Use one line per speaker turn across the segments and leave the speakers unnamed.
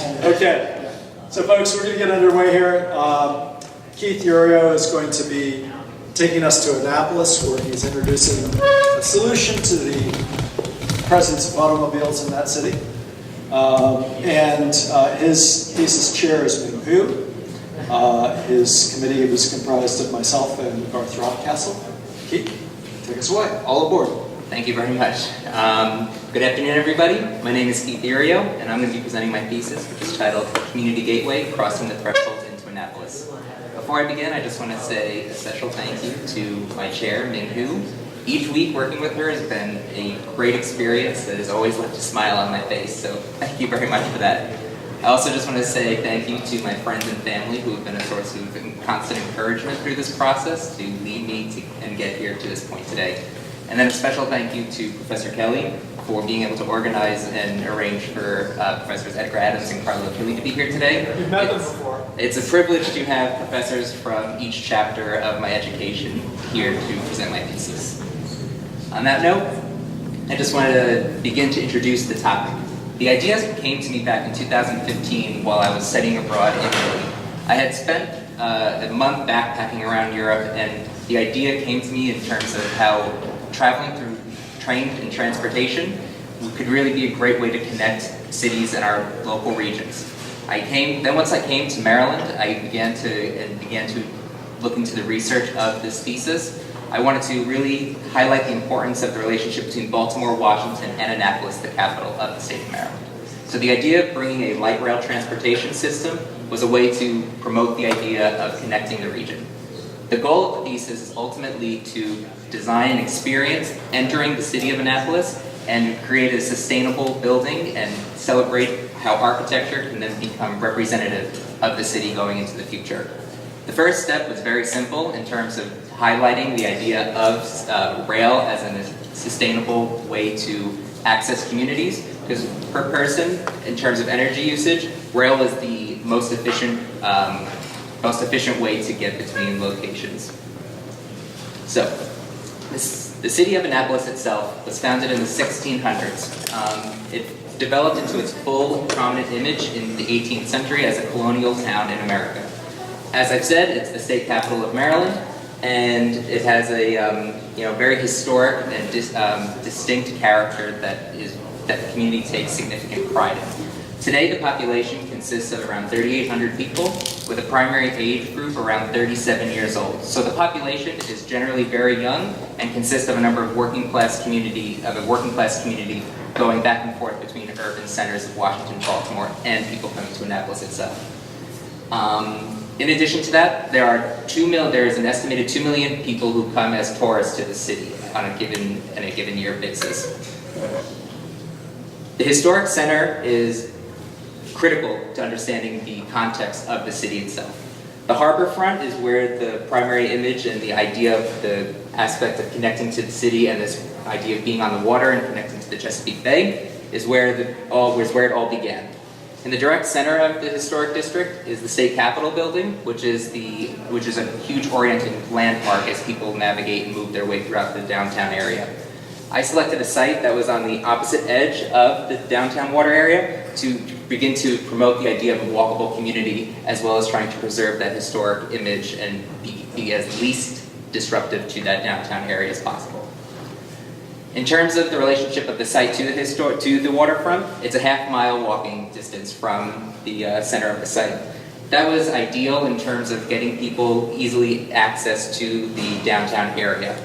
Okay, so folks, we're going to get underway here. Keith Urio is going to be taking us to Annapolis, where he's introducing a solution to the presence of automobiles in that city. His thesis chair is Ming Hu. His committee was comprised of myself and Garth Rockcastle. Keith, take us away. All aboard.
Thank you very much. Good afternoon, everybody. My name is Keith Urio, and I'm going to be presenting my thesis, which is titled Community Gateway, Crossing the Threshold into Annapolis. Before I begin, I just want to say a special thank you to my chair, Ming Hu. Each week working with her has been a great experience that has always left a smile on my face, so thank you very much for that. I also just want to say thank you to my friends and family who have been a source of constant encouragement through this process to lead me and get here to this point today. And then a special thank you to Professor Kelly for being able to organize and arrange for Professors Edgar Adams and Carlo Achille to be here today.
You've met them before.
It's a privilege to have professors from each chapter of my education here to present my thesis. On that note, I just wanted to begin to introduce the topic. The idea came to me back in 2015 while I was studying abroad in Italy. I had spent a month backpacking around Europe, and the idea came to me in terms of how traveling through train and transportation could really be a great way to connect cities in our local regions. Once I came to Maryland, I began to look into the research of this thesis. I wanted to really highlight the importance of the relationship between Baltimore, Washington, and Annapolis, the capital of the state of Maryland. So the idea of bringing a light rail transportation system was a way to promote the idea of connecting the region. The goal of the thesis is ultimately to design an experience entering the city of Annapolis and create a sustainable building and celebrate how architecture can then become representative of the city going into the future. The first step was very simple in terms of highlighting the idea of rail as a sustainable way to access communities, because per person, in terms of energy usage, rail is the most efficient way to get between locations. So, the city of Annapolis itself was founded in the 1600s. It developed into its full prominent image in the 18th century as a colonial town in America. As I've said, it's the state capital of Maryland, and it has a very historic and distinct character that the community takes significant pride in. Today, the population consists of around 3,800 people, with a primary age group around 37 years old. So the population is generally very young and consists of a number of working class community going back and forth between urban centers of Washington, Baltimore, and people coming to Annapolis itself. In addition to that, there is an estimated 2 million people who come as tourists to the city on a given year basis. The historic center is critical to understanding the context of the city itself. The harbor front is where the primary image and the idea of the aspect of connecting to the city and this idea of being on the water and connecting to the Chesapeake Bay is where it all began. In the direct center of the historic district is the state capitol building, which is a huge orienting landmark as people navigate and move their way throughout the downtown area. I selected a site that was on the opposite edge of the downtown water area to begin to promote the idea of a walkable community, as well as trying to preserve that historic image and be as least disruptive to that downtown area as possible. In terms of the relationship of the site to the waterfront, it's a half-mile walking distance from the center of the site. That was ideal in terms of getting people easily access to the downtown area.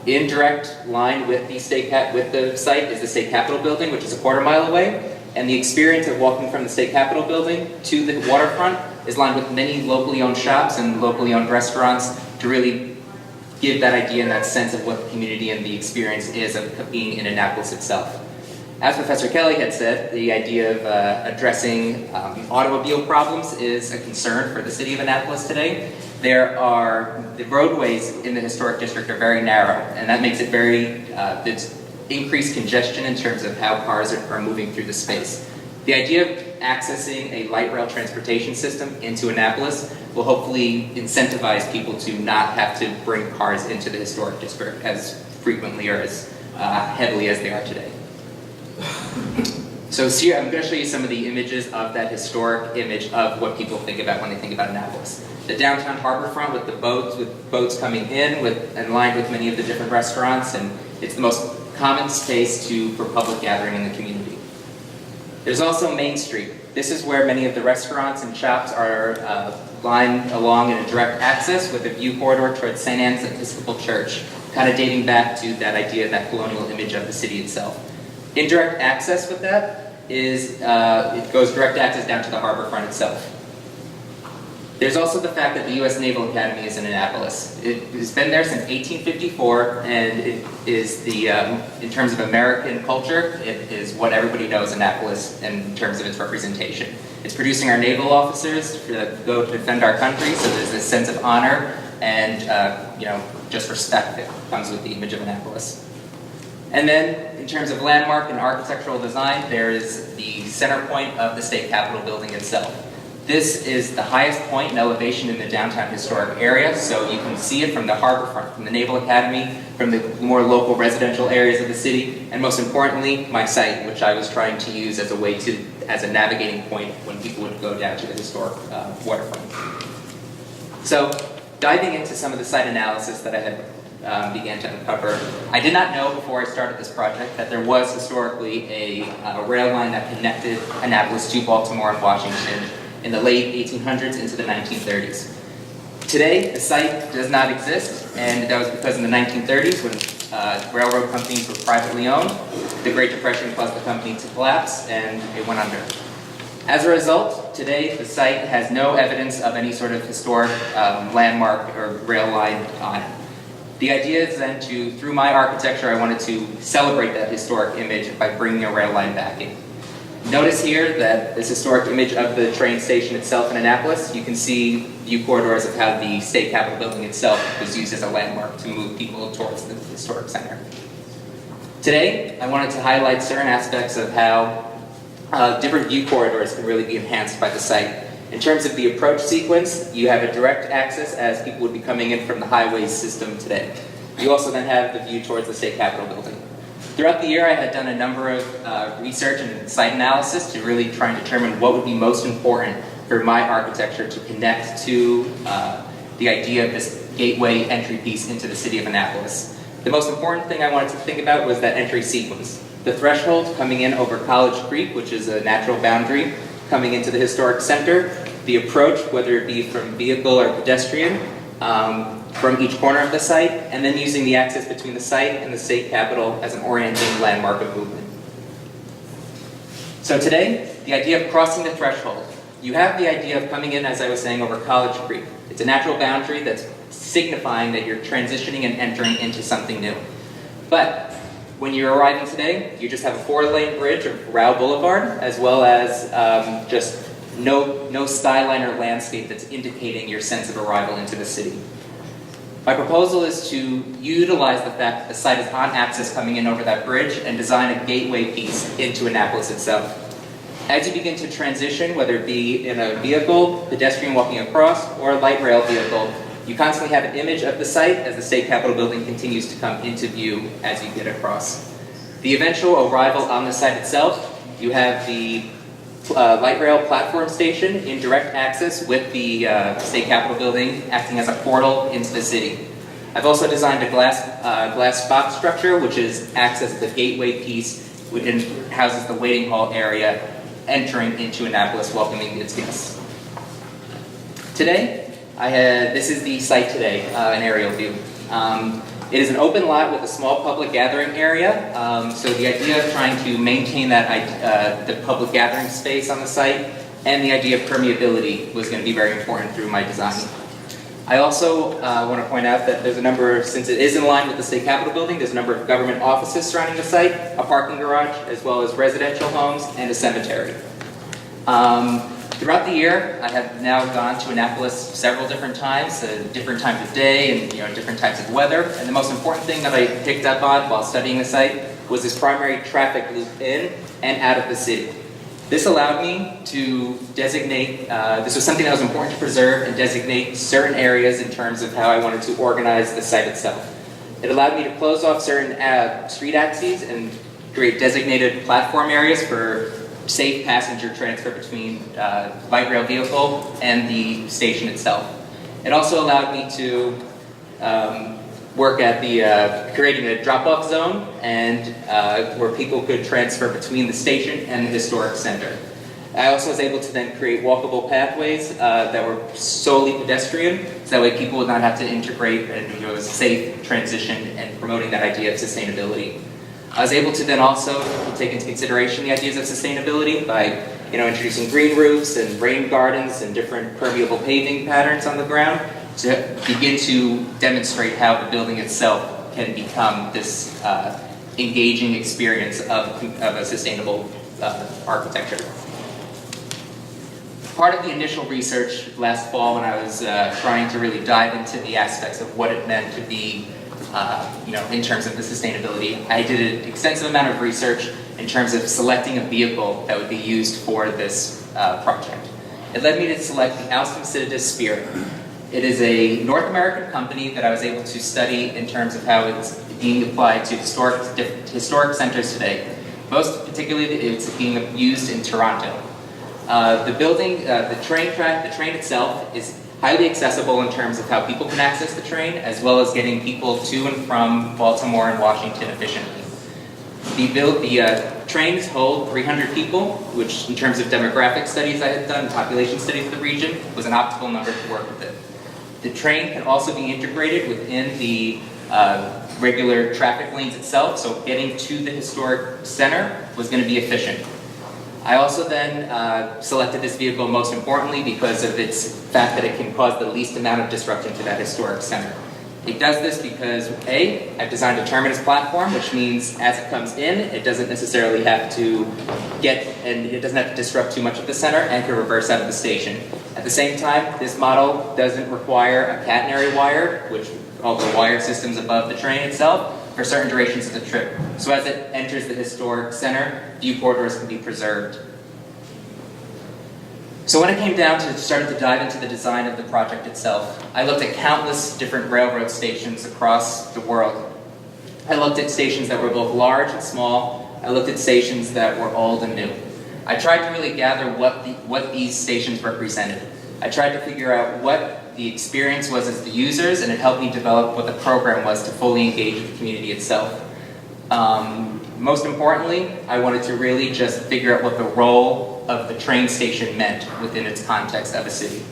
In direct line with the site is the state capitol building, which is a quarter mile away, and the experience of walking from the state capitol building to the waterfront is lined with many locally owned shops and locally owned restaurants to really give that idea and that sense of what the community and the experience is of being in Annapolis itself. As Professor Kelly had said, the idea of addressing automobile problems is a concern for the city of Annapolis today. The roadways in the historic district are very narrow, and that makes it there's increased congestion in terms of how cars are moving through the space. The idea of accessing a light rail transportation system into Annapolis will hopefully incentivize people to not have to bring cars into the historic district as frequently or as heavily as they are today. So here, I'm going to show you some of the images of that historic image of what people think about when they think about Annapolis. The downtown harbor front with the boats coming in, and lined with many of the different restaurants, and it's the most common space for public gathering in the community. There's also Main Street. This is where many of the restaurants and shops are lined along in a direct access with a view corridor towards St. Anne's Episcopal Church, kind of dating back to that idea, that colonial image of the city itself. Indirect access with that is, it goes direct access down to the harbor front itself. There's also the fact that the U.S. Naval Academy is in Annapolis. It has been there since 1854, and it is in terms of American culture, it is what everybody knows Annapolis in terms of its representation. It's producing our naval officers to go to defend our country, so there's this sense of honor and just respect that comes with the image of Annapolis. And then, in terms of landmark and architectural design, there is the center point of the State Capitol building itself. This is the highest point in elevation in the downtown historic area, so you can see it from the harbor front, from the Naval Academy, from the more local residential areas of the city, and most importantly, my site, which I was trying to use as a navigating point when people would go down to the historic waterfront. So, diving into some of the site analysis that I had began to uncover. I did not know before I started this project that there was historically a rail line that connected Annapolis to Baltimore and Washington in the late 1800s into the 1930s. Today, the site does not exist, and that was because in the 1930s, when railroad companies were privately owned, the Great Depression caused the company to collapse, and it went under. As a result, today the site has no evidence of any sort of historic landmark or rail line on it. The idea is then through my architecture, I wanted to celebrate that historic image by bringing a rail line back in. Notice here that this historic image of the train station itself in Annapolis, you can see view corridors of how the State Capitol building itself was used as a landmark to move people towards the historic center. Today, I wanted to highlight certain aspects of how different view corridors can really be enhanced by the site. In terms of the approach sequence, you have a direct access as people would be coming in from the highways system today. You also then have the view towards the State Capitol building. Throughout the year, I had done a number of research and site analysis to really try and determine what would be most important for my architecture to connect to the idea of this gateway entry piece into the city of Annapolis. The most important thing I wanted to think about was that entry sequence. The threshold coming in over College Creek, which is a natural boundary, coming into the historic center, the approach, whether it be from vehicle or pedestrian, from each corner of the site, and then using the access between the site and the State Capitol as an orienting landmark of movement. So today, the idea of crossing the threshold. You have the idea of coming in, as I was saying, over College Creek. It's a natural boundary that's signifying that you're transitioning and entering into something new. But when you're arriving today, you just have a 4-lane bridge of Rao Boulevard, as well as just no skyline or landscape that's indicating your sense of arrival into the city. My proposal is to utilize the fact that the site is on access coming in over that bridge and design a gateway piece into Annapolis itself. As you begin to transition, whether it be in a vehicle, pedestrian walking across, or a light rail vehicle, you constantly have an image of the site as the State Capitol building continues to come into view as you get across. The eventual arrival on the site itself, you have the light rail platform station in direct access with the State Capitol building acting as a portal into the city. I've also designed a glass box structure which acts as the gateway piece and houses the waiting hall area entering into Annapolis, welcoming its guests. Today, this is the site today, an aerial view. It is an open lot with a small public gathering area, so the idea of trying to maintain the public gathering space on the site and the idea of permeability was going to be very important through my design. I also want to point out that there's since it is in line with the State Capitol building, there's a number of government offices surrounding the site, a parking garage, as well as residential homes and a cemetery. Throughout the year, I have now gone to Annapolis several different times, different times of day and different types of weather. And the most important thing that I picked up on while studying the site was this primary traffic loop in and out of the city. This allowed me to designate, this was something that was important to preserve and designate certain areas in terms of how I wanted to organize the site itself. It allowed me to close off certain street axes and create designated platform areas for safe passenger transfer between light rail vehicle and the station itself. It also allowed me to work at the creating a drop-off zone and where people could transfer between the station and the historic center. I also was able to then create walkable pathways that were solely pedestrian, so that way people would not have to integrate, and it was a safe transition and promoting that idea of sustainability. I was able to then also take into consideration the ideas of sustainability by introducing green roofs and rain gardens and different permeable paving patterns on the ground to begin to demonstrate how the building itself can become this engaging experience of a sustainable architecture. Part of the initial research last fall when I was trying to really dive into the aspects of what it meant to be, in terms of the sustainability, I did an extensive amount of research in terms of selecting a vehicle that would be used for this project. It led me to select the Alstom Citadis Spirit. It is a North American company that I was able to study in terms of how it's being applied to historic centers today. Most particularly, it's being used in Toronto. The building, the train itself is highly accessible in terms of how people can access the train, as well as getting people to and from Baltimore and Washington efficiently. The trains hold 300 people, which in terms of demographic studies I had done, population studies of the region, was an optimal number to work with it. The train can also be integrated within the regular traffic lanes itself, so getting to the historic center was going to be efficient. I also then selected this vehicle most importantly because of its fact that it can cause the least amount of disruption to that historic center. It does this because A, I've designed a terminus platform, which means as it comes in, it doesn't necessarily have to it doesn't have to disrupt too much of the center and can reverse out of the station. At the same time, this model doesn't require a catenary wire, which all the wire systems above the train itself, for certain durations of the trip. So as it enters the historic center, view corridors can be preserved. So when it came down to starting to dive into the design of the project itself, I looked at countless different railroad stations across the world. I looked at stations that were both large and small. I looked at stations that were old and new. I tried to really gather what these stations represented. I tried to figure out what the experience was as the users, and it helped me develop what the program was to fully engage with the community itself. Most importantly, I wanted to really just figure out what the role of the train station meant within its context of a city.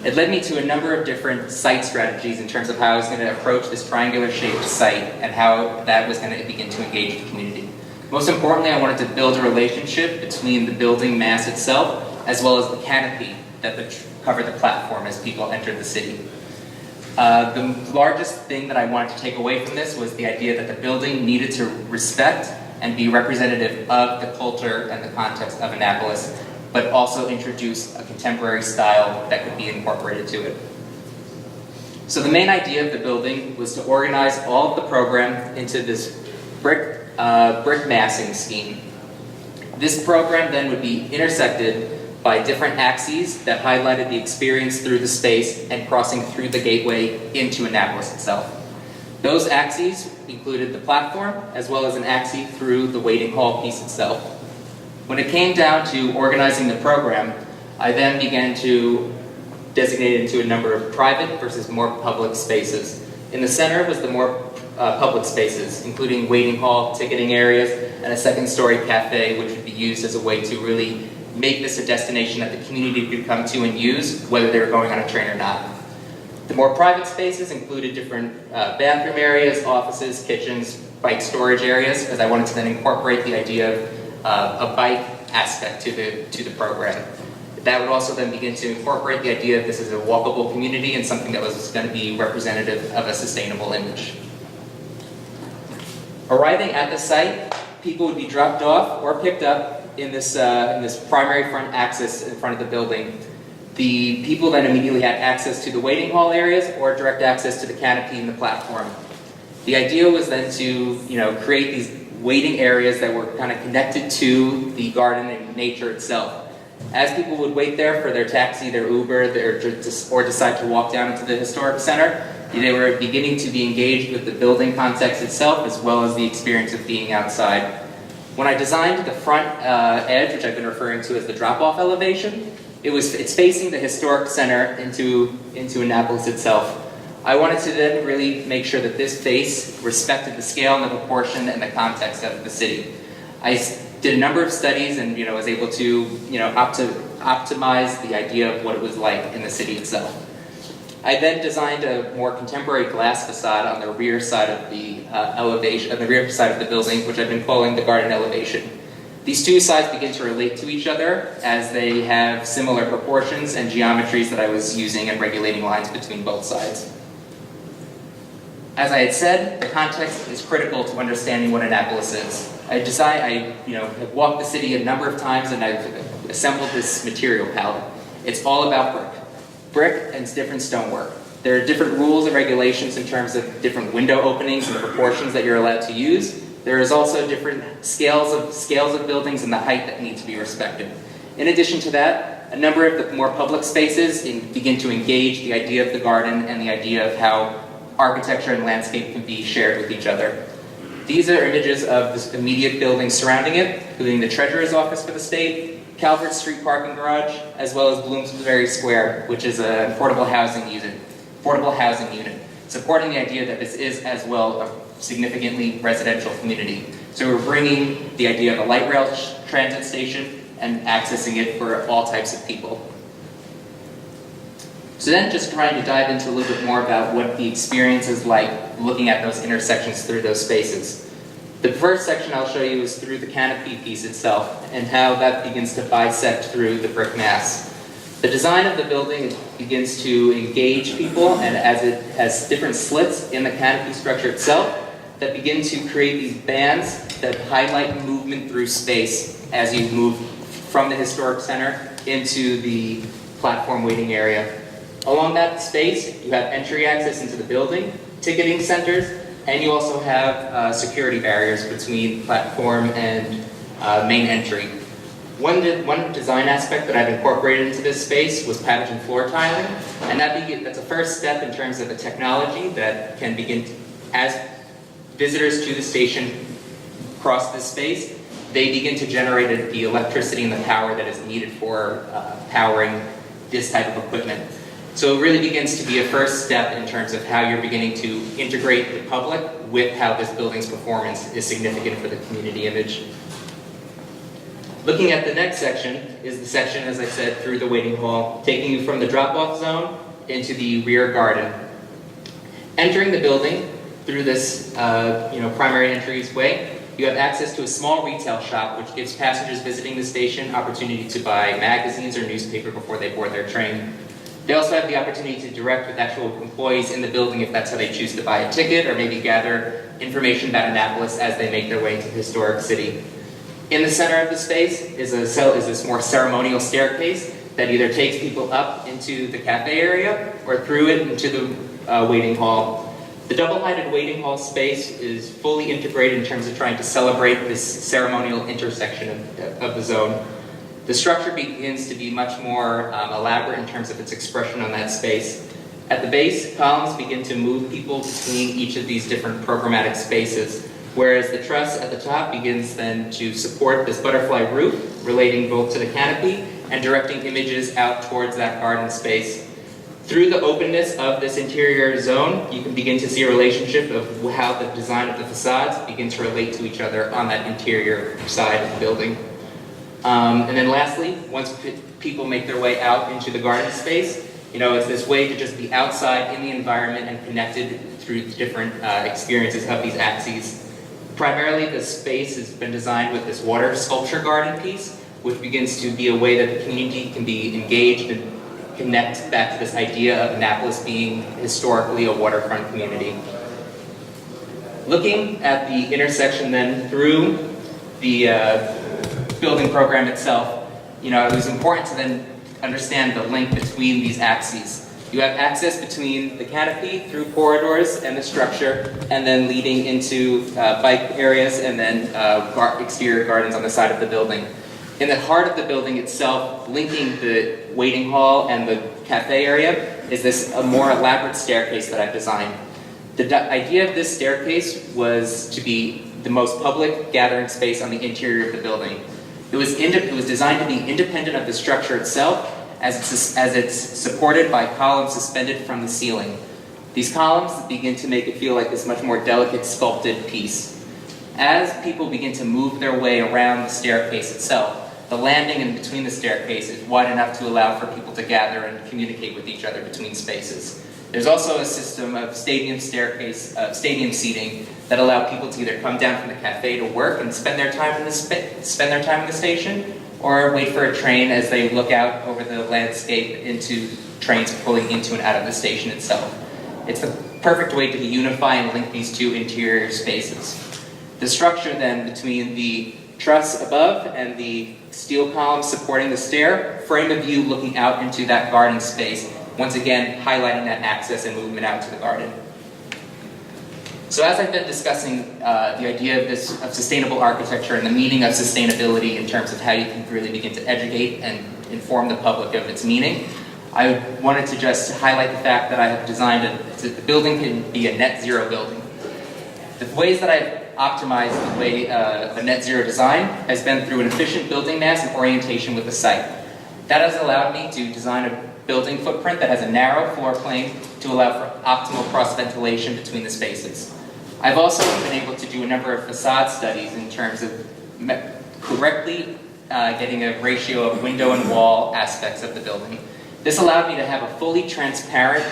It led me to a number of different site strategies in terms of how I was going to approach this triangular-shaped site and how that was going to begin to engage the community. Most importantly, I wanted to build a relationship between the building mass itself as well as the canopy that covered the platform as people entered the city. The largest thing that I wanted to take away from this was the idea that the building needed to respect and be representative of the culture and the context of Annapolis, but also introduce a contemporary style that could be incorporated to it. So the main idea of the building was to organize all of the program into this brick massing scheme. This program then would be intersected by different axes that highlighted the experience through the space and crossing through the gateway into Annapolis itself. Those axes included the platform as well as an axis through the waiting hall piece itself. When it came down to organizing the program, I then began to designate it into a number of private versus more public spaces. In the center was the more public spaces, including waiting hall, ticketing areas, and a second-story cafe, which would be used as a way to really make this a destination that the community could come to and use, whether they were going on a train or not. The more private spaces included different bathroom areas, offices, kitchens, bike storage areas, because I wanted to then incorporate the idea of a bike aspect to the program. That would also then begin to incorporate the idea that this is a walkable community and something that was going to be representative of a sustainable image. Arriving at the site, people would be dropped off or picked up in this primary front axis in front of the building. The people then immediately had access to the waiting hall areas or direct access to the canopy and the platform. The idea was then to create these waiting areas that were kind of connected to the garden and nature itself. As people would wait there for their taxi, their Uber, or decide to walk down into the historic center, they were beginning to be engaged with the building context itself as well as the experience of being outside. When I designed the front edge, which I've been referring to as the drop-off elevation, it's facing the historic center into Annapolis itself. I wanted to then really make sure that this face respected the scale and the proportion and the context of the city. I did a number of studies and was able to optimize the idea of what it was like in the city itself. I then designed a more contemporary glass facade on the rear side of the elevation, on the rear side of the building, which I've been calling the garden elevation. These two sides begin to relate to each other as they have similar proportions and geometries that I was using and regulating lines between both sides. As I had said, the context is critical to understanding what Annapolis is. I have walked the city a number of times and I've assembled this material palette. It's all about brick and different stonework. There are different rules and regulations in terms of different window openings and the proportions that you're allowed to use. There is also different scales of buildings and the height that need to be respected. In addition to that, a number of the more public spaces begin to engage the idea of the garden and the idea of how architecture and landscape can be shared with each other. These are images of the immediate buildings surrounding it, including the Treasurer's Office for the state, Calvert Street parking garage, as well as Bloomsbury Square, which is an affordable housing unit, supporting the idea that this is as well a significantly residential community. So we're bringing the idea of a light rail transit station and accessing it for all types of people. So then just trying to dive into a little bit more about what the experience is like looking at those intersections through those spaces. The first section I'll show you is through the canopy piece itself and how that begins to bisect through the brick mass. The design of the building begins to engage people, and as it has different slits in the canopy structure itself that begin to create these bands that highlight movement through space as you move from the historic center into the platform waiting area. Along that space, you have entry access into the building, ticketing centers, and you also have security barriers between platform and main entry. One design aspect that I've incorporated into this space was pathogen floor tiling, and that's a first step in terms of a technology that can begin as visitors to the station cross this space, they begin to generate the electricity and the power that is needed for powering this type of equipment. So it really begins to be a first step in terms of how you're beginning to integrate the public with how this building's performance is significant for the community image. Looking at the next section is the section, as I said, through the waiting hall, taking you from the drop-off zone into the rear garden. Entering the building through this primary entryway, you have access to a small retail shop which gives passengers visiting the station opportunity to buy magazines or newspaper before they board their train. They also have the opportunity to direct with actual employees in the building if that's how they choose to buy a ticket or maybe gather information about Annapolis as they make their way into the historic city. In the center of the space is this more ceremonial staircase that either takes people up into the cafe area or through it into the waiting hall. The double-heighted waiting hall space is fully integrated in terms of trying to celebrate this ceremonial intersection of the zone. The structure begins to be much more elaborate in terms of its expression on that space. At the base, columns begin to move people between each of these different programmatic spaces, whereas the truss at the top begins then to support this butterfly roof relating both to the canopy and directing images out towards that garden space. Through the openness of this interior zone, you can begin to see a relationship of how the design of the facades begin to relate to each other on that interior side of the building. And then lastly, once people make their way out into the garden space, it's this way to just be outside in the environment and connected through the different experiences of these axes. Primarily, the space has been designed with this water sculpture garden piece, which begins to be a way that the community can be engaged and connect back to this idea of Annapolis being historically a waterfront community. Looking at the intersection then through the building program itself, it was important to then understand the link between these axes. You have access between the canopy through corridors and the structure, and then leading into bike areas and then exterior gardens on the side of the building. In the heart of the building itself, linking the waiting hall and the cafe area, is a more elaborate staircase that I've designed. The idea of this staircase was to be the most public gathering space on the interior of the building. It was designed to be independent of the structure itself, as it's supported by columns suspended from the ceiling. These columns begin to make it feel like this much more delicate sculpted piece. As people begin to move their way around the staircase itself, the landing in between the staircase is wide enough to allow for people to gather and communicate with each other between spaces. There's also a system of stadium seating that allow people to either come down from the cafe to work and spend their time in the station, or wait for a train as they look out over the landscape into trains pulling into and out of the station itself. It's the perfect way to unify and link these two interior spaces. The structure then between the truss above and the steel columns supporting the stair frame a view looking out into that garden space, once again highlighting that access and movement out to the garden. So as I've been discussing the idea of sustainable architecture and the meaning of sustainability in terms of how you can really begin to educate and inform the public of its meaning, I wanted to just highlight the fact that I have designed the building can be a net zero building. The ways that I've optimized the way of a net zero design has been through an efficient building mass and orientation with the site. That has allowed me to design a building footprint that has a narrow floor plane to allow for optimal cross-ventilation between the spaces. I've also been able to do a number of facade studies in terms of correctly getting a ratio of window and wall aspects of the building. This allowed me to have a fully transparent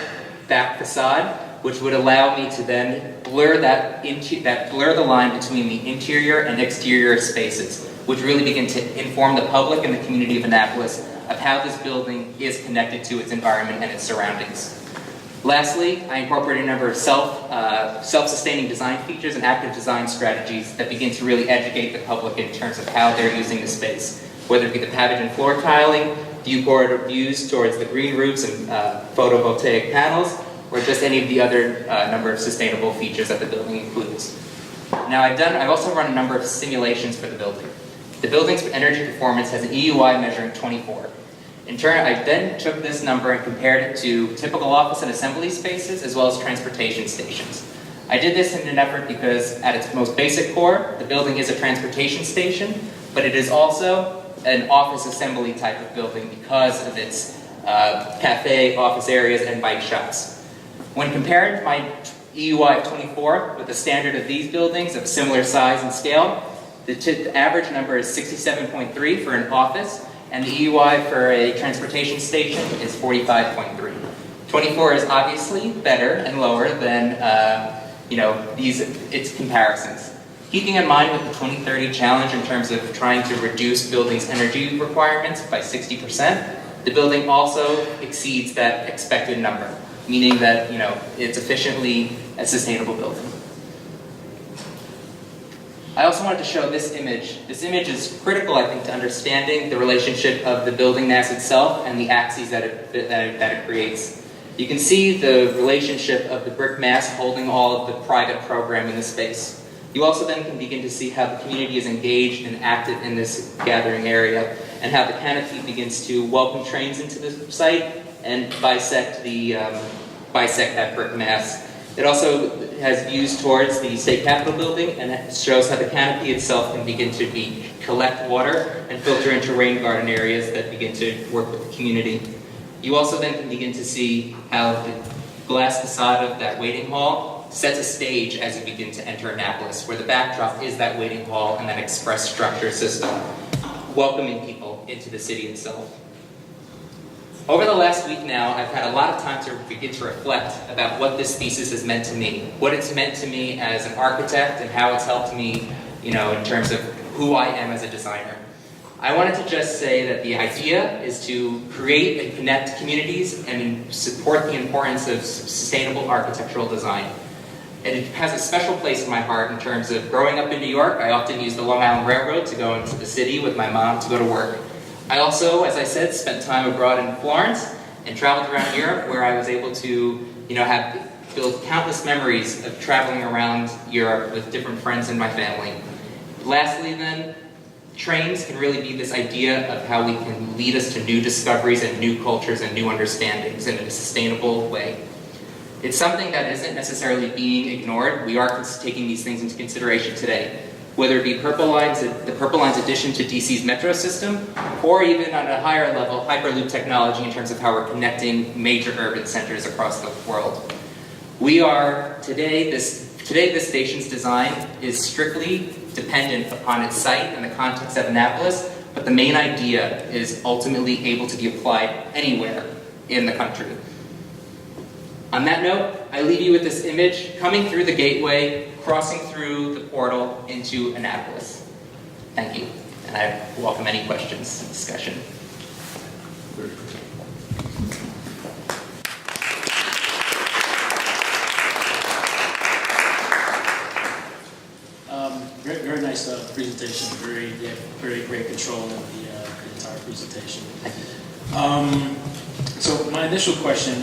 back facade, which would allow me to then blur the line between the interior and exterior spaces, which really begin to inform the public and the community of Annapolis of how this building is connected to its environment and its surroundings. Lastly, I incorporated a number of self-sustaining design features and active design strategies that begin to really educate the public in terms of how they're using the space, whether it be the pavage floor tiling, views towards the green roofs and photovoltaic panels, or just any of the other number of sustainable features that the building includes. Now I've also run a number of simulations for the building. The building's energy performance has an EUI measuring 24. In turn, I then took this number and compared it to typical office and assembly spaces as well as transportation stations. I did this in an effort because at its most basic core, the building is a transportation station, but it is also an office assembly type of building because of its cafe, office areas, and bike shops. When compared my EUI of 24 with the standard of these buildings of similar size and scale, the average number is 67.3 for an office, and the EUI for a transportation station is 45.3. 24 is obviously better and lower than its comparisons. Keeping in mind with the 2030 challenge in terms of trying to reduce buildings' energy requirements by 60%, the building also exceeds that expected number, meaning that it's efficiently a sustainable building. I also wanted to show this image. This image is critical, I think, to understanding the relationship of the building mass itself and the axes that it creates. You can see the relationship of the brick mass holding all of the private program in the space. You also then can begin to see how the community is engaged and active in this gathering area, and how the canopy begins to welcome trains into the site and bisect that brick mass. It also has views towards the State Capitol building, and it shows how the canopy itself can begin to collect water and filter into rain garden areas that begin to work with the community. You also then can begin to see how the glass facade of that waiting hall sets a stage as you begin to enter Annapolis, where the backdrop is that waiting hall and that express structure system, welcoming people into the city itself. Over the last week now, I've had a lot of time to begin to reflect about what this thesis has meant to me, what it's meant to me as an architect, and how it's helped me, in terms of who I am as a designer. I wanted to just say that the idea is to create and connect communities and support the importance of sustainable architectural design. And it has a special place in my heart in terms of growing up in New York. I often used the Long Island Railroad to go into the city with my mom to go to work. I also, as I said, spent time abroad in Florence and traveled around Europe, where I was able to, build countless memories of traveling around Europe with different friends in my family. Lastly then, trains can really be this idea of how we can lead us to new discoveries and new cultures and new understandings in a sustainable way. It's something that isn't necessarily being ignored. We are taking these things into consideration today. Whether it be the Purple Line's addition to DC's metro system, or even on a higher level, Hyperloop technology in terms of how we're connecting major urban centers across the world. Today this station's design is strictly dependent upon its site and the context of Annapolis, but the main idea is ultimately able to be applied anywhere in the country. On that note, I leave you with this image coming through the gateway, crossing through the portal into Annapolis. Thank you, and I welcome any questions and discussion.
Very nice presentation. Very great control of the entire presentation. So my initial question,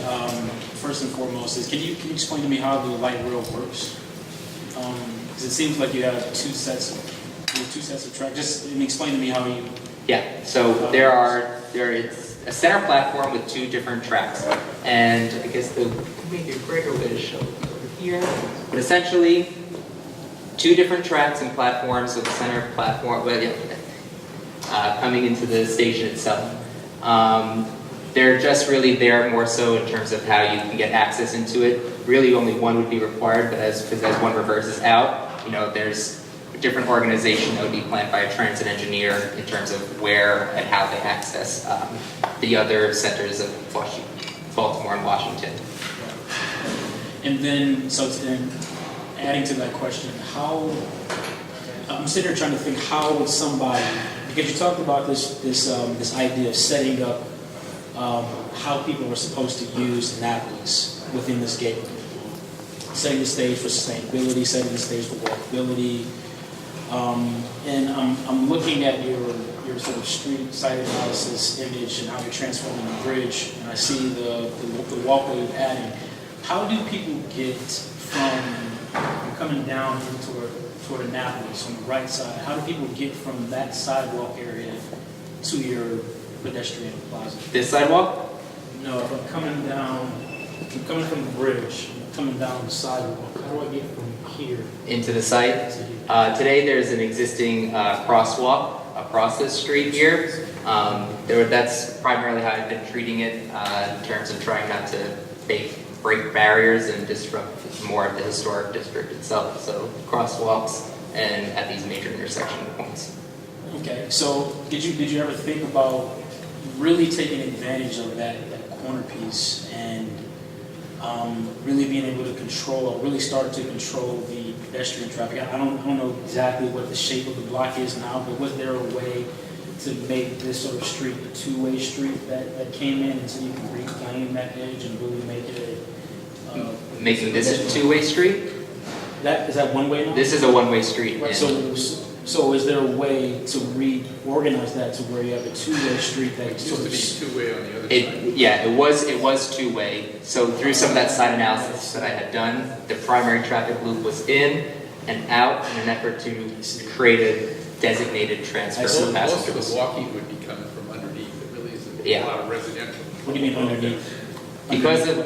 first and foremost, is can you explain to me how the light rail works? Because it seems like you have two sets of tracks. Just explain to me how you.
Yeah. So there is a center platform with two different tracks, and I guess maybe a greater way to show it over here. But essentially, two different tracks and platforms with the center platform coming into the station itself. They're just really there more so in terms of how you can get access into it. Really only one would be required, but as one reverses out, there's a different organization that would be planned by a transit engineer in terms of where and how they access the other centers of Baltimore and Washington.
And then, adding to that question, I'm sitting here trying to think how would somebody, because you talked about this idea of setting up how people are supposed to use Annapolis within this gateway, setting the stage for sustainability, setting the stage for walkability, and I'm looking at your sort of street site analysis image and how you're transforming the bridge, and I see the walkway you're adding. How do people get from coming down toward Annapolis on the right side? How do people get from that sidewalk area to your pedestrian plaza?
This sidewalk?
No, if I'm coming from the bridge, coming down the sidewalk, how do I get from here
into the site?
to here?
Today there's an existing crosswalk across this street here. That's primarily how I've been treating it in terms of trying not to break barriers and disrupt more of the historic district itself. So crosswalks and at these major intersection points.
Okay, so did you ever think about really taking advantage of that corner piece and really being able to really start to control the pedestrian traffic? I don't know exactly what the shape of the block is now, but was there a way to make this sort of street a two-way street that came in until you can reclaim that edge and really make it
Making this a two-way street?
Is that one way now?
This is a one-way street.
Right, so is there a way to reorganize that to where you have a two-way street that
It used to be two-way on the other side.
Yeah, it was two-way. So through some of that site analysis that I had done, the primary traffic loop was in and out in an effort to create a designated transfer of
Most of
passengers.
the walking would be coming from underneath. It really isn't
Yeah.
a lot of residential.
What do you mean underneath?
Because of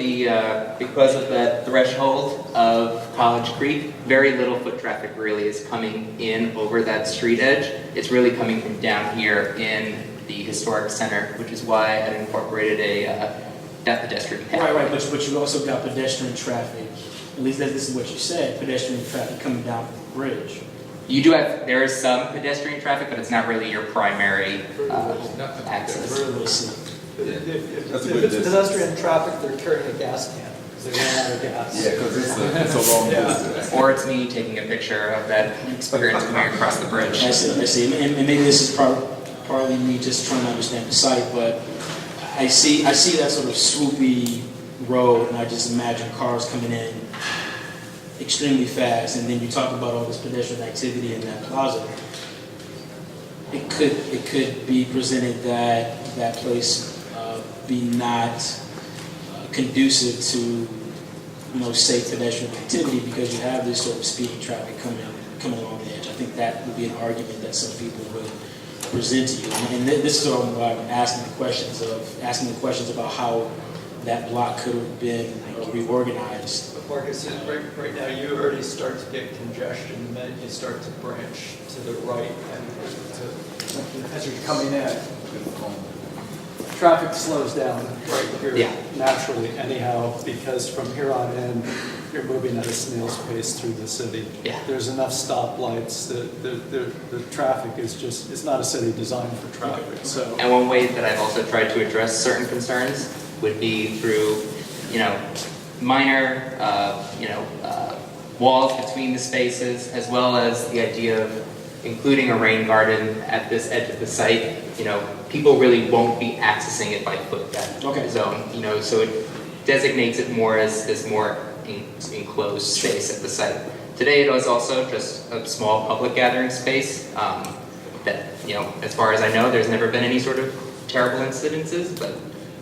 that threshold of College Creek, very little foot traffic really is coming in over that street edge. It's really coming from down here in the historic center, which is why I incorporated that pedestrian path.
Right, but you also got pedestrian traffic, at least this is what you said, pedestrian traffic coming down the bridge.
There is some pedestrian traffic, but it's not really your primary access.
Where do we see?
If it's pedestrian traffic, they're carrying a gas can, because they're running out of gas.
Yeah, because it's a long distance.
Or it's me taking a picture of that experience coming across the bridge.
I see. And maybe this is partly me just trying to understand the site, but I see that sort of swoopy road, and I just imagine cars coming in extremely fast, and then you talk about all this pedestrian activity in that plaza. It could be presented that that place be not conducive to safe pedestrian activity because you have this sort of speeding traffic coming along the edge. I think that would be an argument that some people would present to you, and this is why I'm asking the questions about how that block could have been reorganized.
But Marcus, right now, you already start to get congestion, and then you start to branch to the right, and as you're coming in, traffic slows down right here
Yeah.
naturally anyhow, because from here on in, you're moving at a snail's pace through the city.
Yeah.
There's enough stoplights, the traffic is just, it's not a city designed for traffic, so.
And one way that I've also tried to address certain concerns would be through, minor, walls between the spaces, as well as the idea of including a rain garden at this edge of the site. People really won't be accessing it by foot, that
Okay.
zone, so it designates it more as this more enclosed space at the site. Today it was also just a small public gathering space that, as far as I know, there's never been any sort of terrible incidences, but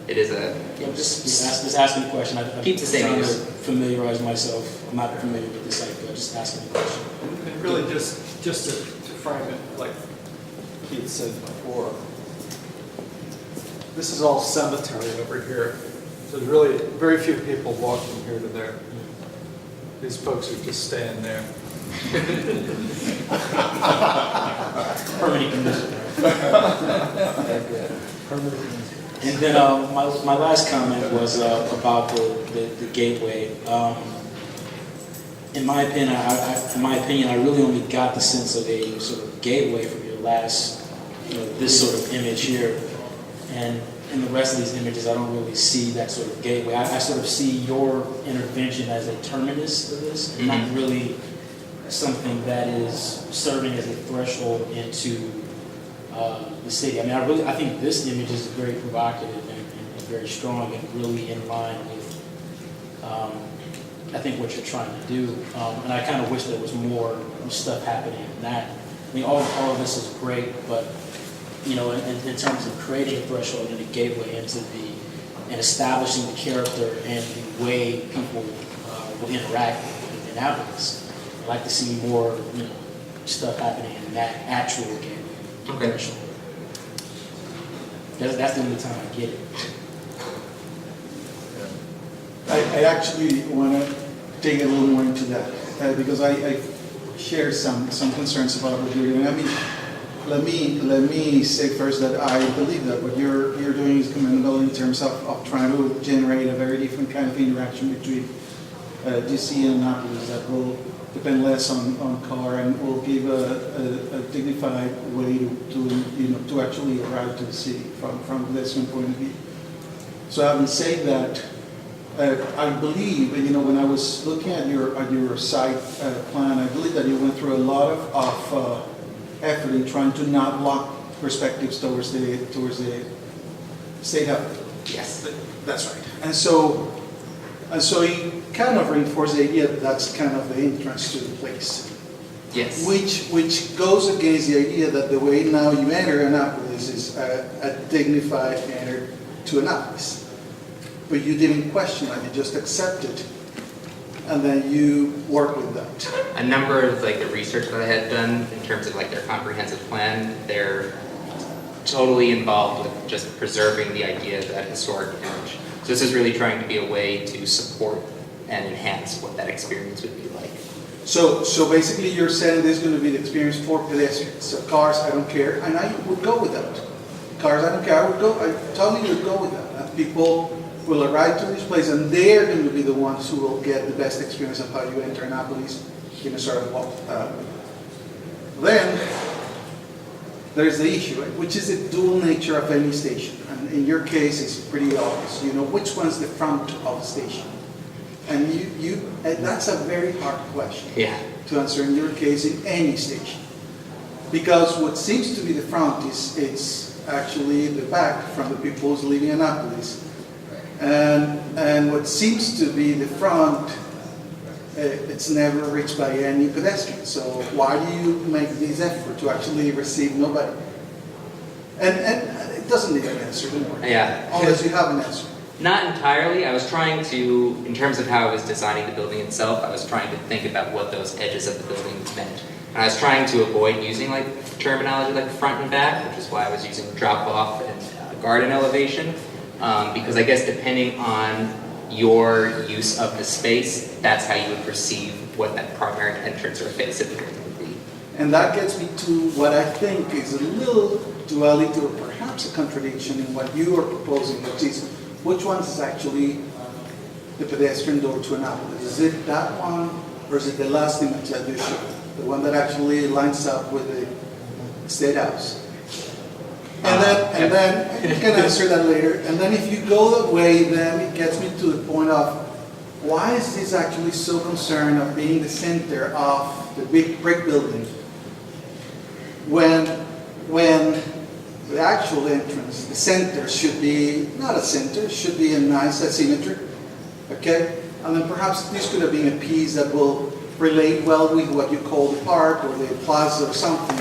it is a...
Yeah, just asking the question. I'm
Keep the same
trying to
use.
familiarize myself. I'm not familiar with the site, but just asking the question.
And really, just to frame it, like Keith said before, this is all cemetery over here. So there's really very few people walk from here to there. These folks are just staying there.
Permanent condition. And then my last comment was about the gateway. In my opinion, I really only got the sense of a sort of gateway from your last, this sort of image here, and in the rest of these images, I don't really see that sort of gateway. I sort of see your intervention as a terminus of this, and not really something that is serving as a threshold into the city. I mean, I think this image is very provocative and very strong and really in line with, I think, what you're trying to do. And I kind of wish there was more stuff happening in that. I mean, all of this is great, but in terms of creating a threshold and a gateway into and establishing the character and the way people will interact with Annapolis, I'd like to see more, stuff happening in that actual gateway.
Okay.
Threshold. That's the only time I get it.
I actually want to dig a little more into that because I share some concerns about what you're doing. I mean, let me say first that I believe that what you're doing is commendable in terms of trying to generate a very different kind of interaction between DC and Annapolis that will depend less on car and will give a dignified way to actually arrive to the city from a pedestrian point of view. So having said that, I believe, when I was looking at your site plan, I believe that you went through a lot of effort in trying to not block perspectives towards the state highway.
Yes.
That's right. And so you kind of reinforce the idea that that's kind of the entrance to the place.
Yes.
Which goes against the idea that the way now you enter Annapolis is a dignified enter to Annapolis. But you didn't question that, you just accepted, and then you work with that.
A number of the research that I had done in terms of their comprehensive plan, they're totally involved with just preserving the idea of that historic image. So this is really trying to be a way to support and enhance what that experience would be like.
So basically you're saying this is going to be the experience for pedestrians. So cars, I don't care, and I would go with that. Cars, I don't care, I totally would go with that. And people will arrive to this place and they're going to be the ones who will get the best experience of how you enter Annapolis in a sort of walk. Then there's the issue, right, which is the dual nature of any station. And in your case, it's pretty obvious. Which one's the front of the station? And and that's a very hard question to answer in your case in any station. Because what seems to be the front it's actually the back from the people who's leaving Annapolis. And what seems to be the front, it's never reached by any pedestrian. So why do you make this effort to actually receive nobody? And it doesn't need an answer, don't worry.
Yeah.
Unless you have an answer.
Not entirely. I was trying to, in terms of how I was designing the building itself, I was trying to think about what those edges of the building meant. And I was trying to avoid using terminology like front and back, which is why I was using drop off and garden elevation. Because I guess depending on your use of the space, that's how you would perceive what that primary entrance or face of the building would be.
And that gets me to what I think is a little duality or perhaps a contradiction in what you are proposing, which one is actually the pedestrian door to Annapolis? Is it that one or is it the last image that you showed? The one that actually lines up with the State House? And then you can answer that later. And then if you go that way, then it gets me to the point of why is this actually so concerned of being the center of the big brick building when the actual entrance, the center should be not a center, should be a nice asymmetry, okay? And then perhaps this could have been a piece that will relate well with what you call the park or the plaza or something.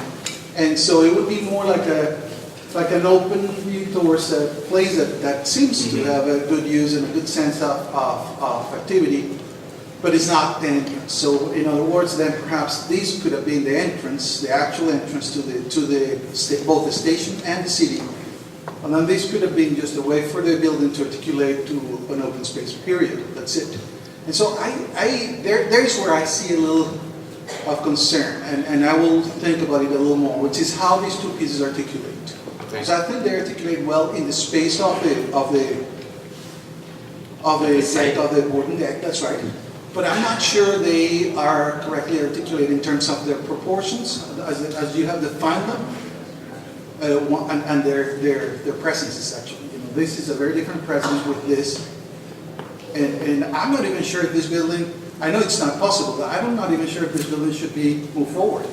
And so it would be more like an open view towards a place that seems to have a good use and a good sense of activity, but it's not the entrance. So in other words, then perhaps this could have been the entrance, the actual entrance to both the station and the city. And then this could have been just a way for the building to articulate to an open space, period. That's it. And so there's where I see a little of concern, and I will think about it a little more, which is how these two pieces articulate. Because I think they articulate well in the space of the boarding deck. That's right. But I'm not sure they are correctly articulated in terms of their proportions, as you have defined them, and their presences actually. You know, this is a very different presence with this, and I'm not even sure if this building. I know it's not possible, but I'm not even sure if this building should be moved forward,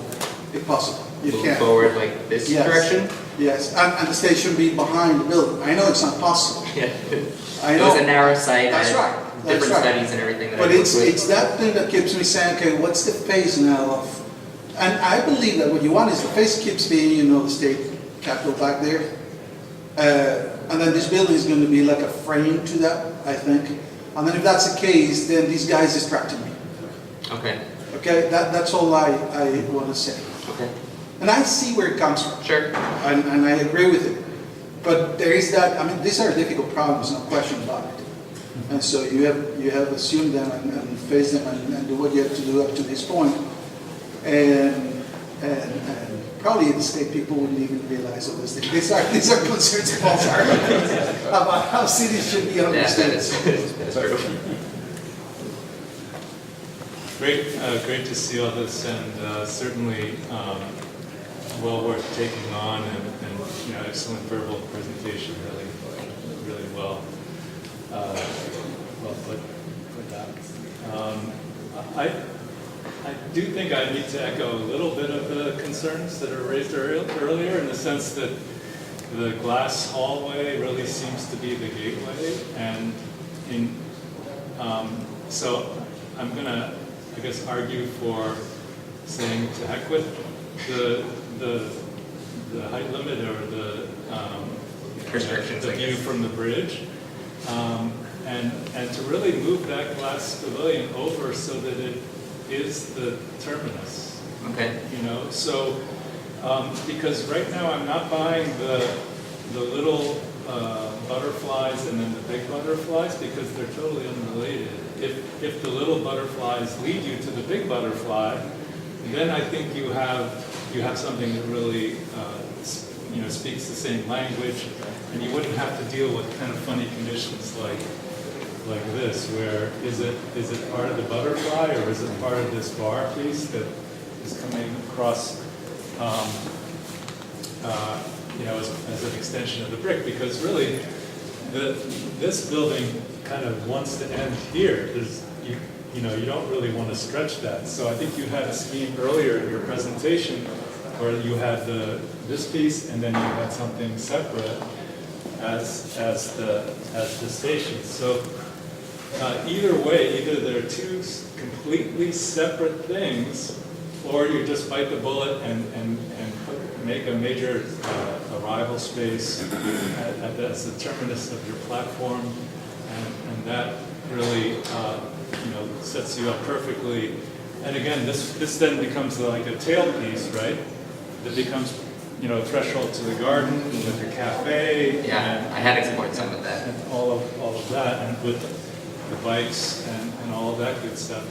if possible. You
Move
can.
forward like this direction?
Yes, and the station be behind the building. I know it's not possible.
Yeah.
I
It
know.
was a narrow site.
That's
I had
right. That's
Different
right.
studies and everything that
But
I worked with.
it's that thing that keeps me saying, okay, what's the face now of? And I believe that what you want is the face keeps being, you know, the state capitol back there, and then this building is going to be like a frame to that, I think. And then if that's the case, then these guys distracted me.
Okay.
Okay, that's all I want to say.
Okay.
And I see where it comes from.
Sure.
And I agree with it. But there is that, I mean, these are difficult problems, no question about it. And so you have assumed them and faced them and do what you have to do up to this point. And probably the state people wouldn't even realize all this thing. These are concerns of all about how cities should be understood.
That's true.
Great to see all this, and certainly well worth taking on, and you know, excellent verbal presentation, really well put that. I do think I need to echo a little bit of the concerns that are raised earlier, in the sense that the glass hallway really seems to be the gateway, and so I'm gonna, I guess, argue for saying to heck with the height limit or the
Restrictions,
the
I
view
guess.
from the bridge, and to really move that glass pavilion over so that it is the terminus.
Okay.
You know, so because right now I'm not buying the little butterflies and then the big butterflies, because they're totally unrelated. If the little butterflies lead you to the big butterfly, then I think you have something that really you know, speaks the same language, and you wouldn't have to deal with kind of funny conditions like this, where is it part of the butterfly, or is it part of this bar piece that is coming across you know, as an extension of the brick? Because really this building kind of wants to end here. You know, you don't really want to stretch that. So I think you had a scheme earlier in your presentation where you had this piece, and then you had something separate as the station. So either way, either they're two completely separate things, or you just bite the bullet and make a major arrival space as the terminus of your platform, and that really you know, sets you up perfectly. And again, this then becomes like a tailpiece, right? That becomes threshold to the garden with the cafe.
Yeah, I had explored some of that.
And all of that, and with the bikes and all of that good stuff.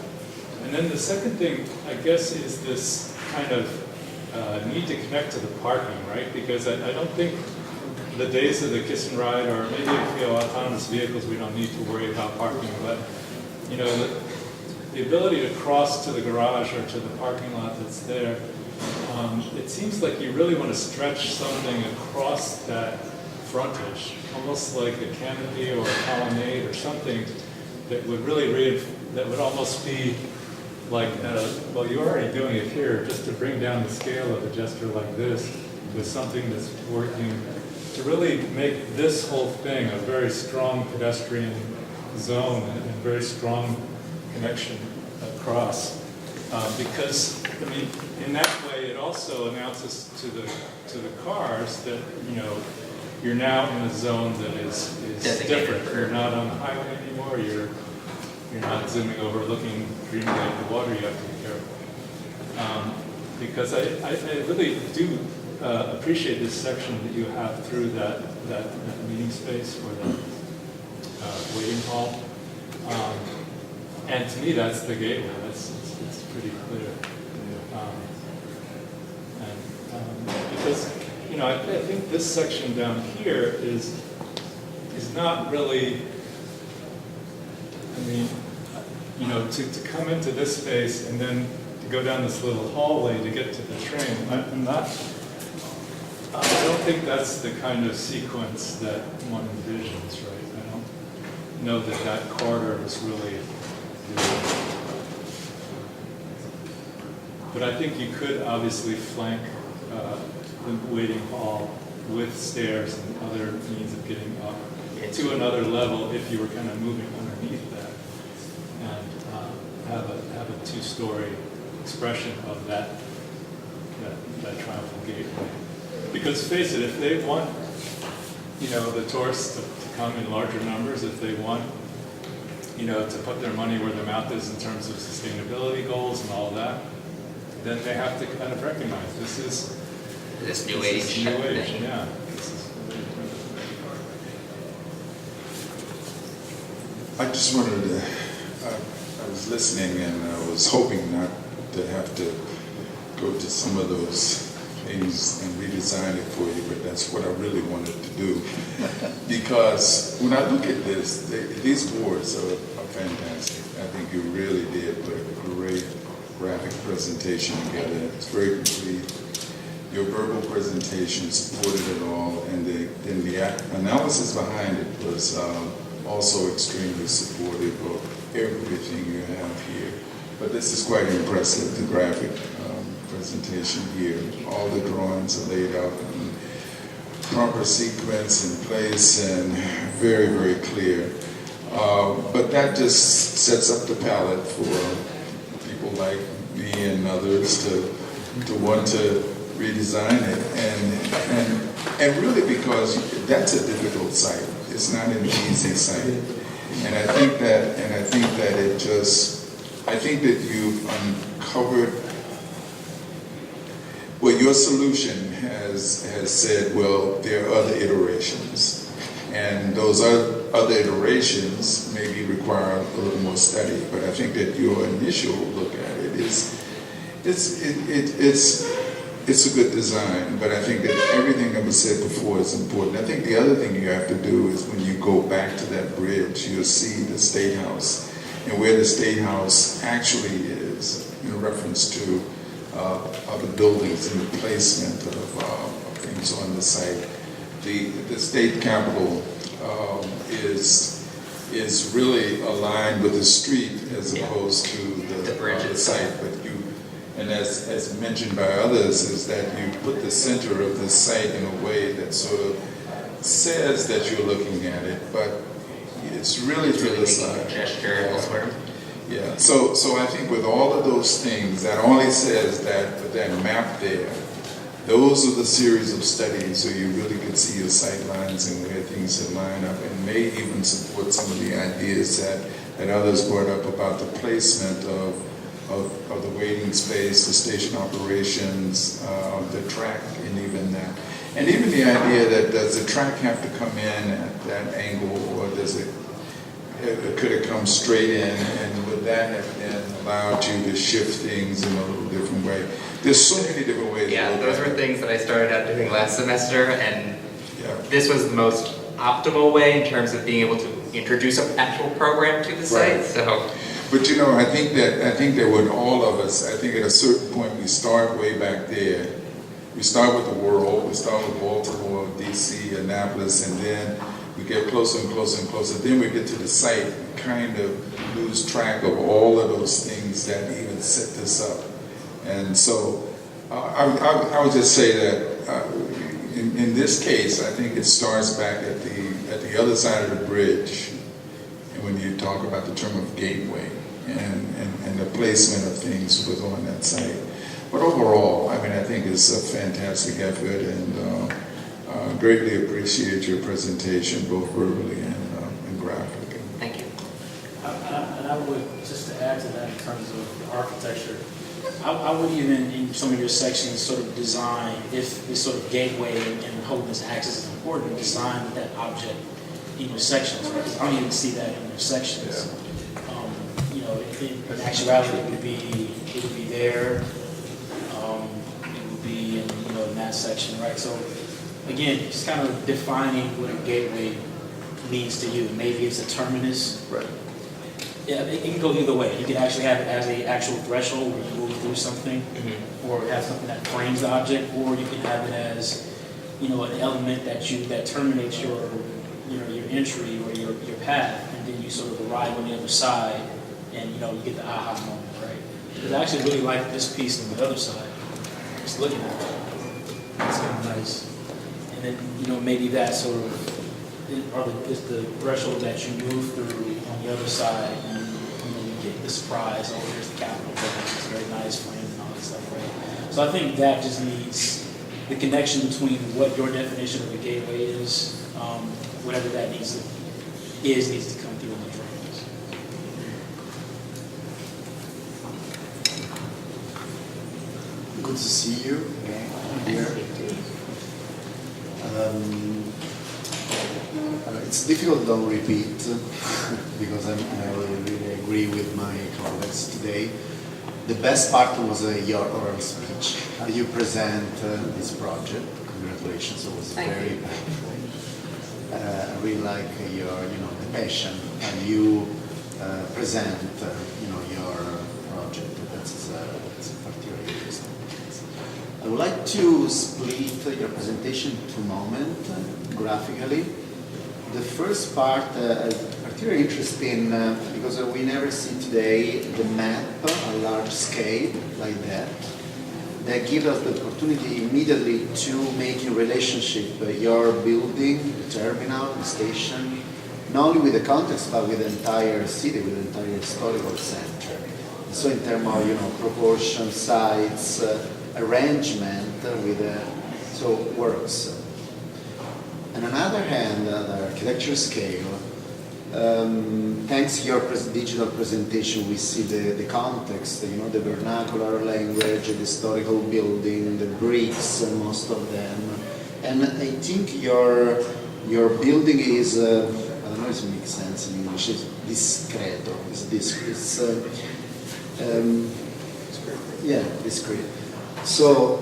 And then the second thing, I guess, is this kind of need to connect to the parking, right? Because I don't think the days of the kiss and ride, or maybe if we have autonomous vehicles, we don't need to worry about parking, but the ability to cross to the garage or to the parking lot that's there, it seems like you really want to stretch something across that frontage, almost like a canopy or a colonnade or something that would really that would almost be like, well, you're already doing it here, just to bring down the scale of a gesture like this with something that's working to really make this whole thing a very strong pedestrian zone and very strong connection across. Because, I mean, in that way, it also announces to the cars that, you're now in a zone that is different. You're not on the highway anymore. You're not zooming over, looking dreamily at the water. You have to be careful. Because I really do appreciate this section that you have through that meeting space or that waiting hall. And to me, that's the gateway. It's pretty clear. Because I think this section down here is not really. I mean, to come into this space and then to go down this little hallway to get to the train, I don't think that's the kind of sequence that one envisions, right? I don't know that corridor is really. But I think you could obviously flank the waiting hall with stairs and other means of getting up to another level if you were kind of moving underneath that, and have a two-story expression of that triumphal gateway. Because face it, if they want, the tourists to come in larger numbers, if they want, to put their money where their mouth is in terms of sustainability goals and all that, then they have to kind of recognize this is
new age thing.
Yeah.
I just wanted to, I was listening and I was hoping not to have to go to some of those things and redesign it for you, but that's what I really wanted to do. Because when I look at this, these boards are fantastic. I think you really did put a great graphic presentation together. It's very complete. Your verbal presentation supported it all, and the analysis behind it was also extremely supportive of everything you have here. But this is quite impressive, the graphic presentation here. All the drawings are laid out in proper sequence and place and very, very clear. But that just sets up the palette for people like me and others to want to redesign it, and really because that's a difficult site. It's not an easy site, and I think that you've uncovered. Well, your solution has said, well, there are other iterations, and those other iterations maybe require a little more study. But I think that your initial look at it it's a good design, but I think that everything that was said before is important. I think the other thing you have to do is when you go back to that bridge, you'll see the State House and where the State House actually is in reference to other buildings and the placement of things on the site. The state capitol is really aligned with the street as opposed to the site, but and as mentioned by others, is that you put the center of the site in a way that sort of says that you're looking at it, but it's really to the side.
Gesture elsewhere.
Yeah. So I think with all of those things, that only says that with that map there, those are the series of studies so you really could see your sight lines and where things should line up, and may even support some of the ideas that others brought up about the placement of of the waiting space, the station operations, the track, and even that. And even the idea that does the track have to come in at that angle, or does it, could it come straight in, and would that have then allowed you to shift things in a little different way? There's so many different ways.
Yeah, those were things that I started out doing last semester, and
Yeah.
this was the most optimal way in terms of being able to introduce an actual program to the site.
Right.
So,
But you know, I think that with all of us, I think at a certain point we start way back there. We start with the world, we start with Baltimore, DC, Annapolis, and then we get closer and closer and closer. Then we get to the site, we kind of lose track of all of those things that even set this up. And so I would just say that in this case, I think it starts back at the other side of the bridge. And when you talk about the term of gateway and the placement of things was on that site. But overall, I mean, I think it's a fantastic effort, and greatly appreciate your presentation, both verbally and graphically.
thank you.
And I would, just to add to that in terms of the architecture, I would even, in some of your sections, sort of design, if this sort of gateway and holding this access is important, design with that object in your sections, right? 'Cause I don't even see that in your sections. You know, in actuality, it would be there. It would be in, you know, in that section, right? So again, just kind of defining what a gateway means to you. Maybe it's a terminus.
Right.
Yeah, it can go either way. You can actually have it as a actual threshold where you move through something, or have something that frames the object, or you can have it as, you know, an element that terminates your, you know, your entry or your path, and then you sort of arrive on the other side, and you know, you get the aha moment, right? Because I actually really like this piece on the other side. Just looking at it, it's kind of nice. And then, you know, maybe that sort of is the threshold that you move through on the other side, and you know, you get the surprise, oh, here's the Capitol building, it's very nice framed and all that stuff, right? So I think that just needs the connection between what your definition of a gateway is, whatever that needs to come through in the drawings.
Good to see you here. It's difficult to don't repeat because I really agree with my colleagues today. The best part was your oral speech. How you present this project. Congratulations, it was very powerful. I really like your, the passion and you present, your project. That's particularly interesting. I would like to split your presentation into moments graphically. The first part is particularly interesting because we never see today the map on a large scale like that. That gives us the opportunity immediately to make in relationship your building, the terminal, the station, not only with the context but with the entire city, with the entire historical center. So in terms of proportion, size, arrangement so it works. On another hand, the architecture scale, thanks to your digital presentation, we see the context, the vernacular language, the historical building, the bricks, most of them. And I think your building is, I don't know if it makes sense in English, it's discreto. Discreet. So,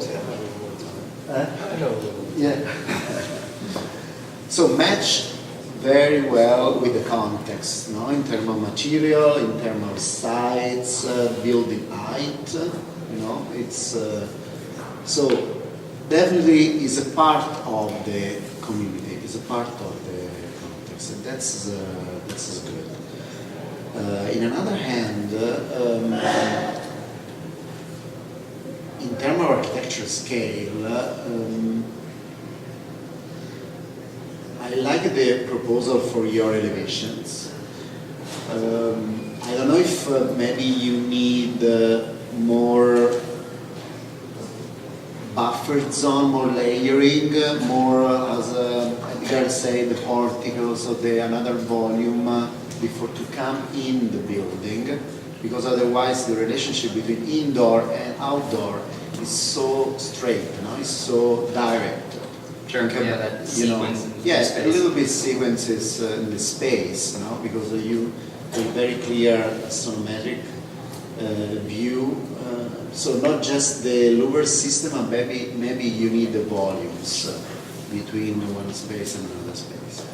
so match very well with the context, in terms of material, in terms of size, building height, it's so definitely is a part of the community, is a part of the context, and that's good. In another hand, in terms of architecture scale, I like the proposal for your elevations. I don't know if maybe you need more buffer zone, more layering, more as Edgar said, the porticos or another volume before to come in the building. because otherwise the relationship between indoor and outdoor is so straight, it's so direct.
Sure, yeah, that sequence in
Yeah,
space.
a little bit sequences in the space, because you have a very clear astrometric view. So not just the lower system, and maybe you need the volumes between one space and another space.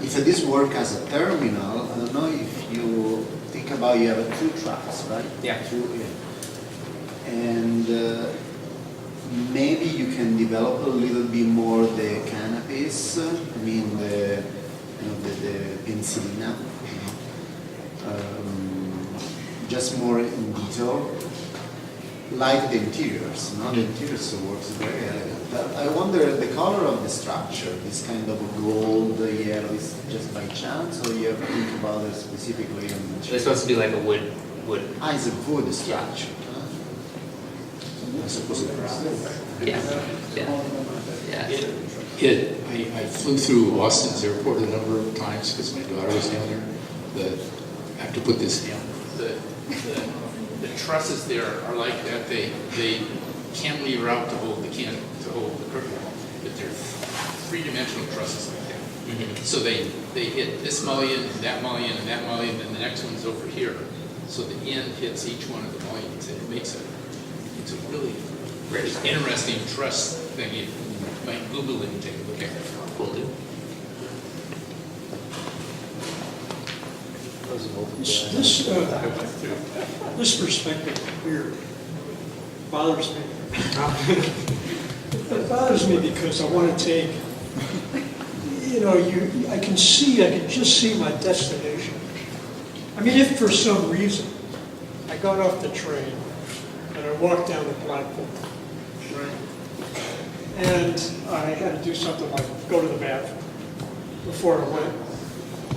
If this work as a terminal, I don't know if you think about, you have 2 tracks, right?
Yeah.
And maybe you can develop a little bit more the canopies, the pencilina, just more in detail, like the interiors. The interiors works very elegant. But I wonder, the color of the structure, this kind of gold yellow, is just by chance, or you have to think about it specifically?
It's supposed to be like a wood.
It's a wood structure. I suppose it's
Yeah.
I flew through Austin's airport a number of times because my daughter was down there. I have to put this down.
The trusses there are like that. They cantilever out to hold the curtain, but they're 3-dimensional trusses like that.
Mm-hmm.
So they hit this mullion, and that mullion, and that mullion, and the next one's over here. So the end hits each one of the mullions, and it makes it's a really interesting truss thing. You might Google it and take a look at it.
Will do.
This perspective here bothers me. It bothers me because I want to take, I can just see my destination. I mean, if for some reason I got off the train and I walked down the platform, right, and I had to do something like go to the bathroom before I went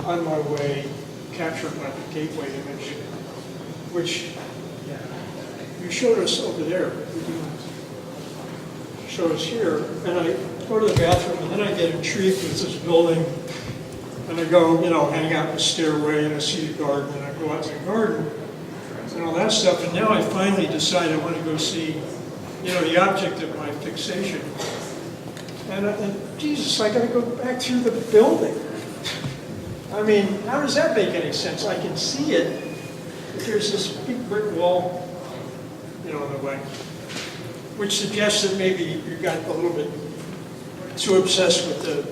on my way, captured my gateway image, which you showed us over there, but you didn't show us here. And I go to the bathroom, and then I get intrigued with this building, and I go, hang out in the stairway, and I see the garden, and I go out to the garden, and all that stuff. And now I finally decide I want to go see, the object of my fixation. And Jesus, I got to go back through the building. I mean, how does that make any sense? I can see it, but there's this big brick wall, in the way, which suggests that maybe you got a little bit too obsessed with the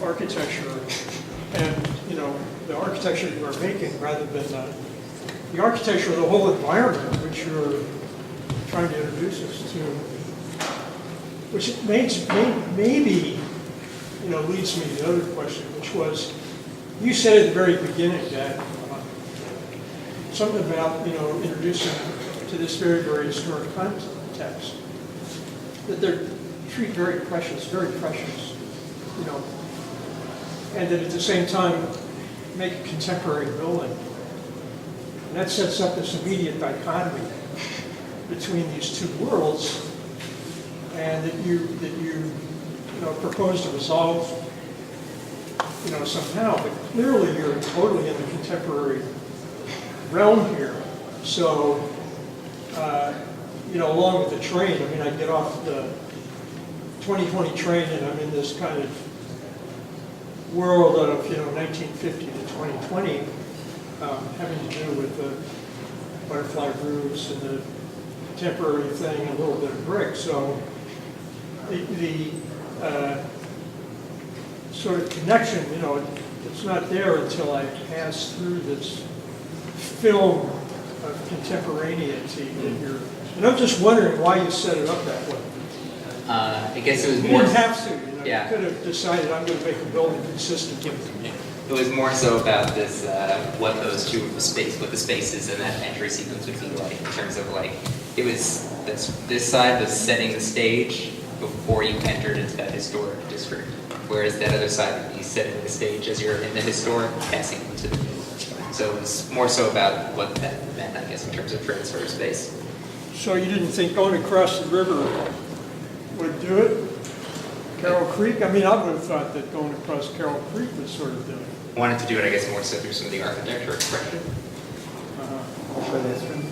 architecture and, the architecture you are making rather than the architecture of the whole environment which you're trying to introduce us to, which maybe leads me to the other question, which was, you said at the very beginning that something about, introducing to this very, very historic context, that they're treated very precious, and that at the same time make a contemporary building. And that sets up this immediate dichotomy between these two worlds, and that you propose to resolve, somehow. But clearly, you're totally in the contemporary realm here. So, along with the train, I get off the 2020 train, and I'm in this kind of world of 1950 to 2020, having to do with the butterfly roofs and the contemporary thing, and a little bit of brick. So the sort of connection, it's not there until I pass through this film of contemporaneity that you're. And I'm just wondering why you set it up that way.
I guess it was
You
more.
didn't have to.
Yeah.
You could have decided I'm going to make a building consistent with it.
It was more so about this, what the spaces and that entry sequence would be like in terms of it was this side was setting the stage before you entered into that historic district, whereas that other side would be setting the stage as you're in the historic, passing into the new. So it was more so about what that meant, I guess, in terms of transfer of space.
So you didn't think going across the river would do it? Carroll Creek? I mean, I would have thought that going across Carroll Creek would sort of do it.
Wanted to do it, I guess, more so through some of the architecture expression.
For pedestrians?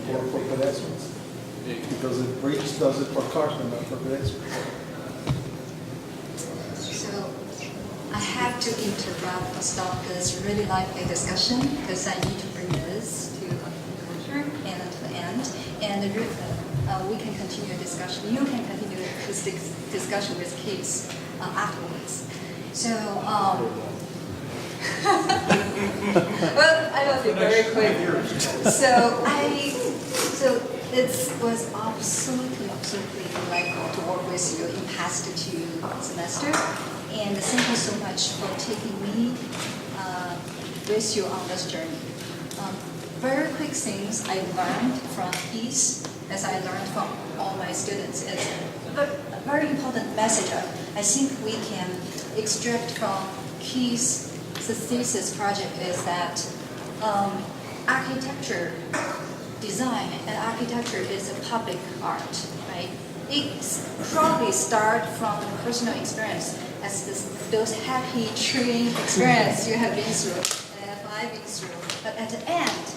Or for pedestrians? Because the bridge does it for cars, but not for pedestrians.
So I have to interrupt and stop this really lively discussion because I need to bring this to conclusion and to the end. And we can continue discussion. You can continue this discussion with Keith afterwards. So, well, I will be very quick. So it was absolutely delightful to work with you in past 2 semesters. And thank you so much for taking me with you on this journey. Very quick things I learned from Keith, as I learned from all my students, is a very important message I think we can extract from Keith's thesis project is that architecture design and architecture is a public art, right? It probably starts from the personal experience as those happy treeing experience you have been through and I've been through. But at the end,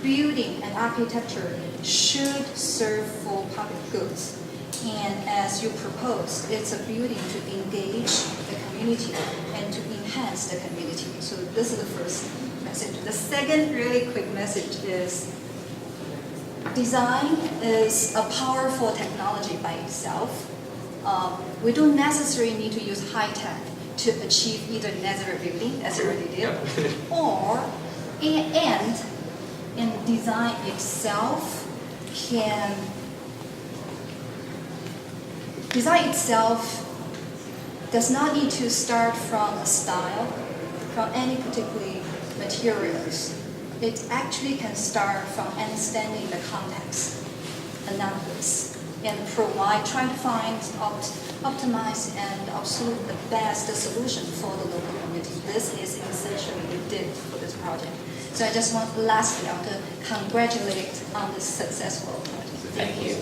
building and architecture should serve for public goods. And as you proposed, it's a building to engage the community and to enhance the community. So this is the first message. The second really quick message is design is a powerful technology by itself. We don't necessarily need to use high tech to achieve either net-zero building, as you already did, or and design itself does not need to start from a style, from any particular materials. It actually can start from understanding the context, analysis, and trying to find, optimize, and absolute the best solution for the local community. This is essentially what we did for this project. So I just want, lastly, I want to congratulate on this successful project.
Thank you.